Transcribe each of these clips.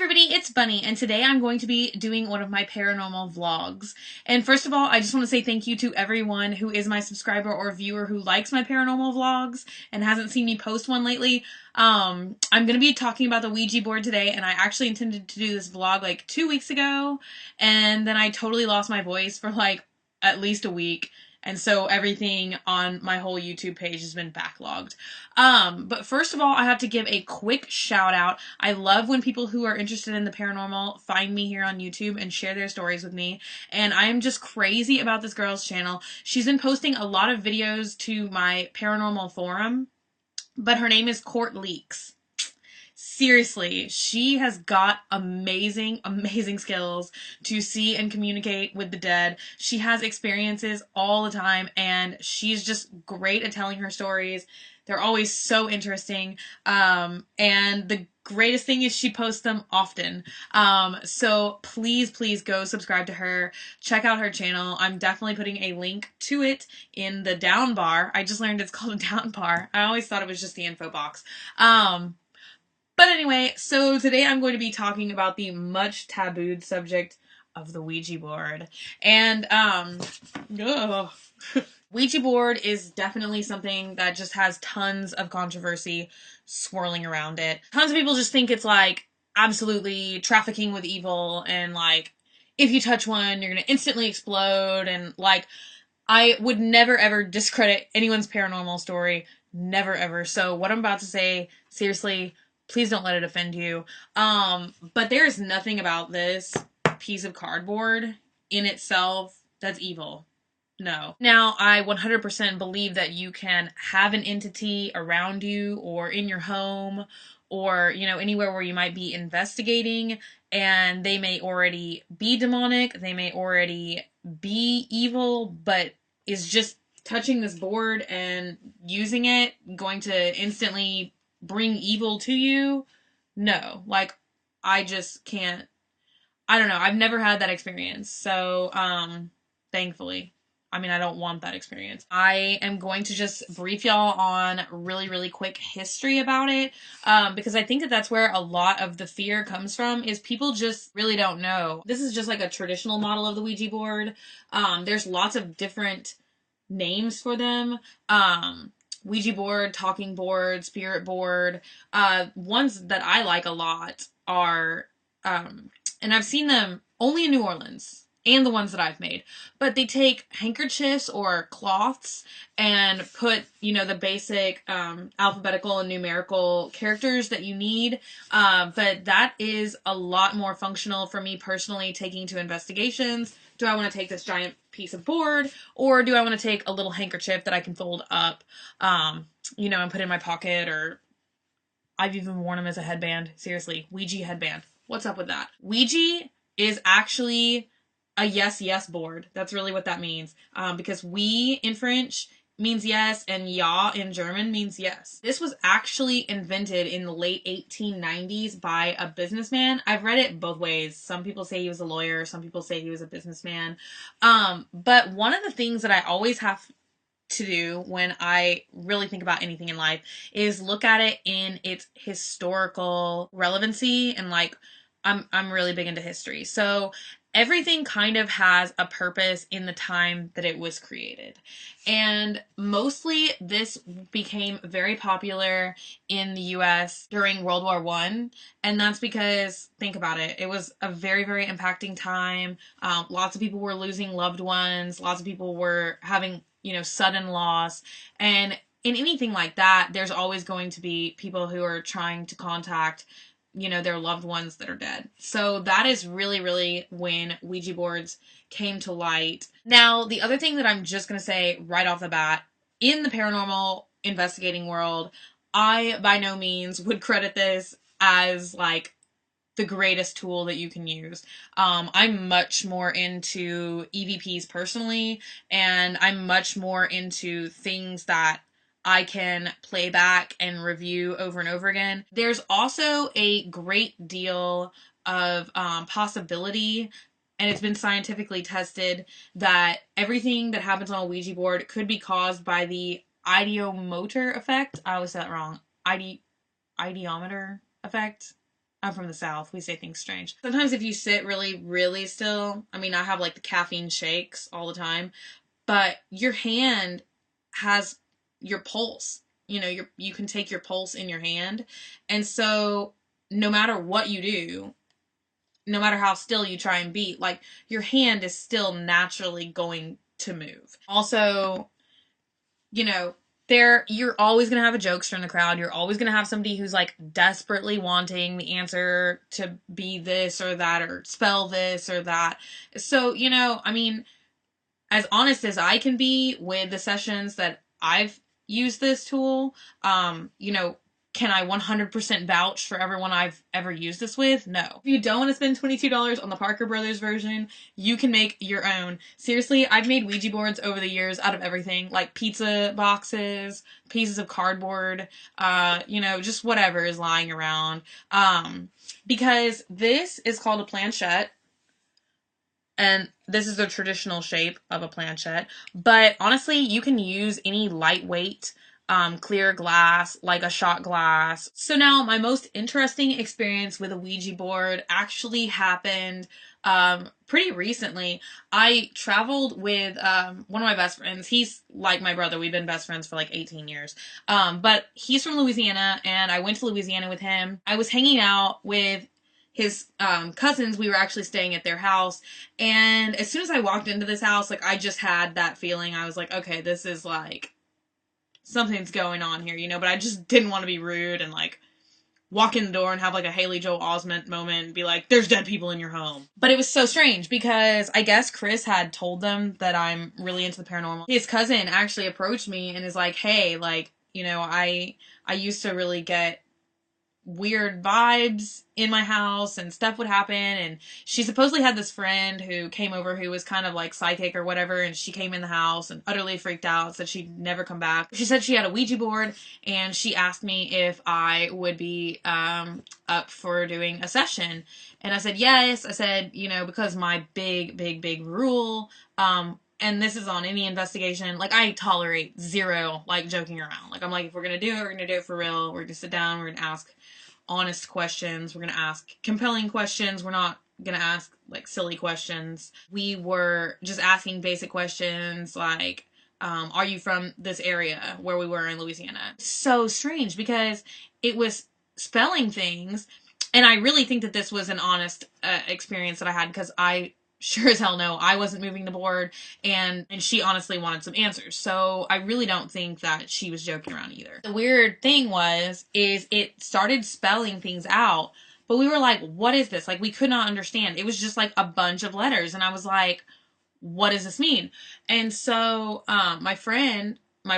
everybody, it's Bunny, and today I'm going to be doing one of my paranormal vlogs. And first of all, I just want to say thank you to everyone who is my subscriber or viewer who likes my paranormal vlogs and hasn't seen me post one lately. I'm going to be talking about the Ouija board today, and I actually intended to do this vlog like 2 weeks ago, and then I totally lost my voice for like at least a week. And so everything on my whole YouTube page has been backlogged. But first of all, I have to give a quick shout out. I love when people who are interested in the paranormal find me here on YouTube and share their stories with me. And I am just crazy about this girl's channel. She's been posting a lot of videos to my paranormal forum, but her name is Court Leaks. Seriously, she has got amazing skills to see and communicate with the dead. She has experiences all the time, and she's just great at telling her stories. They're always so interesting, and the greatest thing is she posts them often. So please go subscribe to her. Check out her channel. I'm definitely putting a link to it in the down bar. I just learned it's called a down bar. I always thought it was just the info box. But anyway, so today I'm going to be talking about the much tabooed subject of the Ouija board. And, Ouija board is definitely something that just has tons of controversy swirling around it. Tons of people just think it's like absolutely trafficking with evil, and like if you touch one, you're gonna instantly explode, and like I would never ever discredit anyone's paranormal story. Never ever. So what I'm about to say, seriously, please don't let it offend you. But there is nothing about this piece of cardboard in itself that's evil. No. Now, I 100% believe that you can have an entity around you or in your home or, you know, anywhere where you might be investigating, and they may already be demonic, they may already be evil, but is just touching this board and using it going to instantly bring evil to you? No. Like, I just can't. I don't know. I've never had that experience. So, thankfully. I mean, I don't want that experience. I am going to just brief y'all on really quick history about it, because I think that that's where a lot of the fear comes from, is people just really don't know. This is just like a traditional model of the Ouija board. There's lots of different names for them. Ouija board, talking board, spirit board. Ones that I like a lot are, and I've seen them only in New Orleans, and the ones that I've made, but they take handkerchiefs or cloths and put, you know, the basic alphabetical and numerical characters that you need, but that is a lot more functional for me personally, taking to investigations. Do I want to take this giant piece of board, or do I want to take a little handkerchief that I can fold up, you know, and put in my pocket? Or I've even worn them as a headband. Seriously, Ouija headband. What's up with that? Ouija is actually a yes board. That's really what that means. Because oui in French means yes, and ja in German means yes. This was actually invented in the late 1890s by a businessman. I've read it both ways. Some people say he was a lawyer, some people say he was a businessman. But one of the things that I always have to do when I really think about anything in life is look at it in its historical relevancy, and like I'm really big into history. So everything kind of has a purpose in the time that it was created. And mostly this became very popular in the US during World War I. And that's because, think about it, it was a very impacting time. Lots of people were losing loved ones. Lots of people were having, you know, sudden loss. And in anything like that, there's always going to be people who are trying to contact, you know, their loved ones that are dead. So that is really when Ouija boards came to light. Now, the other thing that I'm just going to say right off the bat, in the paranormal investigating world, I by no means would credit this as like the greatest tool that you can use. I'm much more into EVPs personally, and I'm much more into things that I can play back and review over and over again. There's also a great deal of possibility, and it's been scientifically tested, that everything that happens on a Ouija board could be caused by the ideomotor effect. I always say that wrong. Ideometer effect. I'm from the South. We say things strange. Sometimes if you sit really, really still, I mean, I have like the caffeine shakes all the time, but your hand has your pulse. You know, you can take your pulse in your hand. And so no matter what you do, no matter how still you try and be, like your hand is still naturally going to move. Also, you know, you're always going to have a jokester in the crowd. You're always going to have somebody who's like desperately wanting the answer to be this or that or spell this or that. So, you know, I mean, as honest as I can be with the sessions that I've used this tool, you know, can I 100% vouch for everyone I've ever used this with? No. If you don't want to spend $22 on the Parker Brothers version, you can make your own. Seriously, I've made Ouija boards over the years out of everything, like pizza boxes, pieces of cardboard, you know, just whatever is lying around. Because this is called a planchette. And this is the traditional shape of a planchette. But honestly, you can use any lightweight clear glass, like a shot glass. So now my most interesting experience with a Ouija board actually happened pretty recently. I traveled with one of my best friends. He's like my brother. We've been best friends for like 18 years. But he's from Louisiana, and I went to Louisiana with him. I was hanging out with his cousins. We were actually staying at their house, and as soon as I walked into this house, like I just had that feeling. I was like, okay, this is like something's going on here, you know, but I just didn't want to be rude and like walk in the door and have like a Haley Joel Osment moment and be like, there's dead people in your home. But it was so strange because I guess Chris had told them that I'm really into the paranormal. His cousin actually approached me and is like, hey, like, you know, I used to really get weird vibes in my house and stuff would happen, and she supposedly had this friend who came over who was kind of like psychic or whatever, and she came in the house and utterly freaked out, said she'd never come back. She said she had a Ouija board, and she asked me if I would be up for doing a session, and I said yes. I said, you know, because my big rule, and this is on any investigation, like I tolerate zero like joking around. Like I'm like, if we're gonna do it, we're gonna do it for real. We're gonna sit down, we're gonna ask honest questions, we're gonna ask compelling questions, we're not gonna ask like silly questions. We were just asking basic questions like, are you from this area where we were in Louisiana? So strange because it was spelling things, and I really think that this was an honest experience that I had, because I sure as hell no, I wasn't moving the board, and she honestly wanted some answers. So I really don't think that she was joking around either. The weird thing is it started spelling things out, but we were like, what is this? Like, we could not understand. It was just like a bunch of letters, and I was like, what does this mean? And so my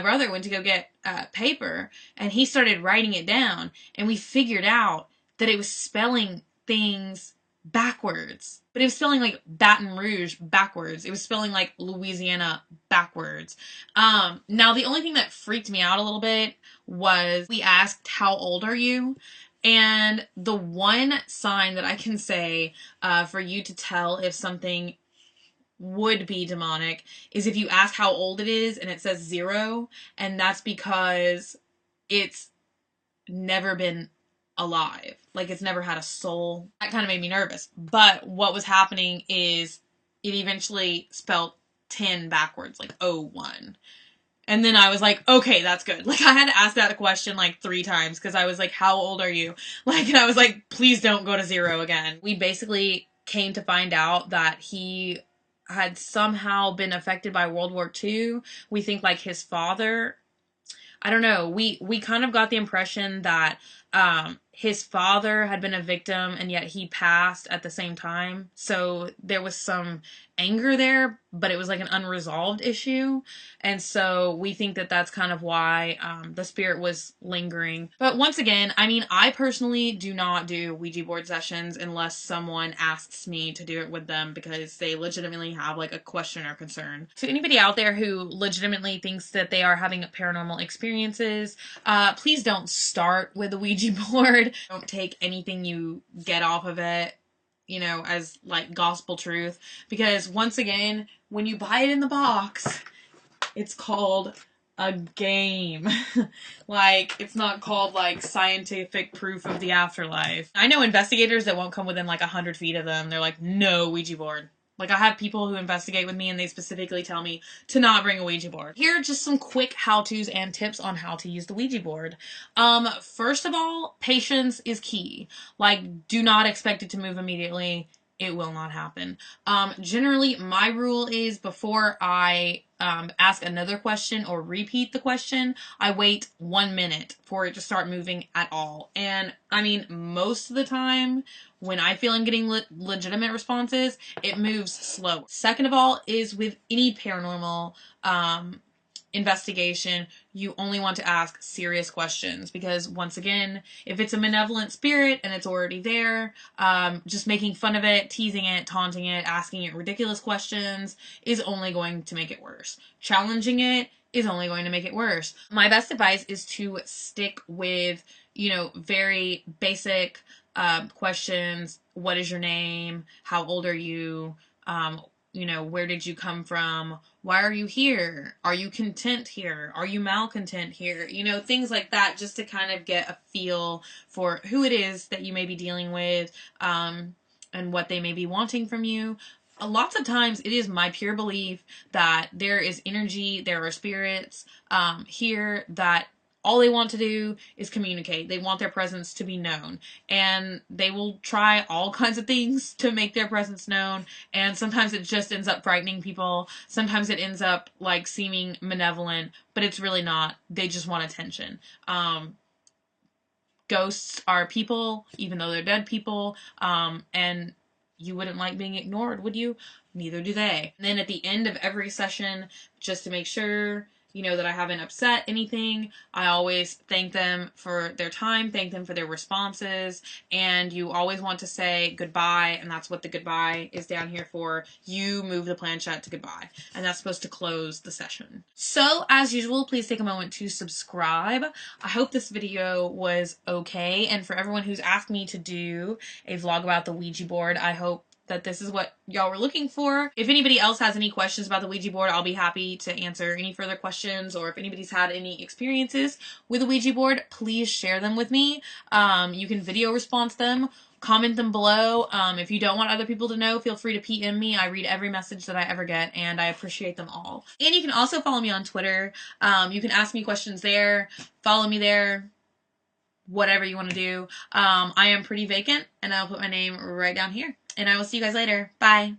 brother went to go get paper, and he started writing it down, and we figured out that it was spelling things backwards. But it was spelling like Baton Rouge backwards. It was spelling like Louisiana backwards. Now the only thing that freaked me out a little bit was we asked, how old are you? And the one sign that I can say for you to tell if something would be demonic is if you ask how old it is and it says 0, and that's because it's never been alive. Like, it's never had a soul. That kind of made me nervous. But what was happening is it eventually spelled 10 backwards, like 01. And then I was like, okay, that's good. Like, I had to ask that question like 3 times because I was like, how old are you? Like, and I was like, please don't go to 0 again. We basically came to find out that he had somehow been affected by World War II. We think like his father, I don't know. We kind of got the impression that his father had been a victim and yet he passed at the same time. So there was some anger there, but it was like an unresolved issue. And so we think that that's kind of why the spirit was lingering. But once again, I mean, I personally do not do Ouija board sessions unless someone asks me to do it with them because they legitimately have like a question or concern. So anybody out there who legitimately thinks that they are having paranormal experiences, please don't start with a Ouija board. Don't take anything you get off of it, you know, as like gospel truth, because once again, when you buy it in the box, it's called a game. Like, it's not called, like, scientific proof of the afterlife. I know investigators that won't come within, like, 100 feet of them. They're like, no Ouija board. Like, I have people who investigate with me and they specifically tell me to not bring a Ouija board. Here are just some quick how-tos and tips on how to use the Ouija board. First of all, patience is key. Like, do not expect it to move immediately. It will not happen. Generally, my rule is before I ask another question or repeat the question, I wait 1 minute for it to start moving at all. And I mean, most of the time, when I feel I'm getting legitimate responses, it moves slow. Second of all, is with any paranormal investigation, you only want to ask serious questions because, once again, if it's a malevolent spirit and it's already there, just making fun of it, teasing it, taunting it, asking it ridiculous questions is only going to make it worse. Challenging it is only going to make it worse. My best advice is to stick with, very basic questions. What is your name? How old are you? Where did you come from? Why are you here? Are you content here? Are you malcontent here? Things like that, just to kind of get a feel for who it is that you may be dealing with, and what they may be wanting from you. Lots of times it is my pure belief that there is energy, there are spirits here that all they want to do is communicate. They want their presence to be known. And they will try all kinds of things to make their presence known. And sometimes it just ends up frightening people. Sometimes it ends up like seeming malevolent, but it's really not. They just want attention. Ghosts are people, even though they're dead people. And you wouldn't like being ignored, would you? Neither do they. And then at the end of every session, just to make sure that I haven't upset anything, I always thank them for their time, thank them for their responses, and you always want to say goodbye, and that's what the goodbye is down here for. You move the planchette to goodbye, and that's supposed to close the session. So, as usual, please take a moment to subscribe. I hope this video was okay, and for everyone who's asked me to do a vlog about the Ouija board, I hope that this is what y'all were looking for. If anybody else has any questions about the Ouija board, I'll be happy to answer any further questions, or if anybody's had any experiences with the Ouija board, please share them with me. You can video response them, comment them below. If you don't want other people to know, feel free to PM me. I read every message that I ever get, and I appreciate them all. And you can also follow me on Twitter. You can ask me questions there, follow me there, whatever you want to do. I am pretty vacant, and I'll put my name right down here. And I will see you guys later. Bye.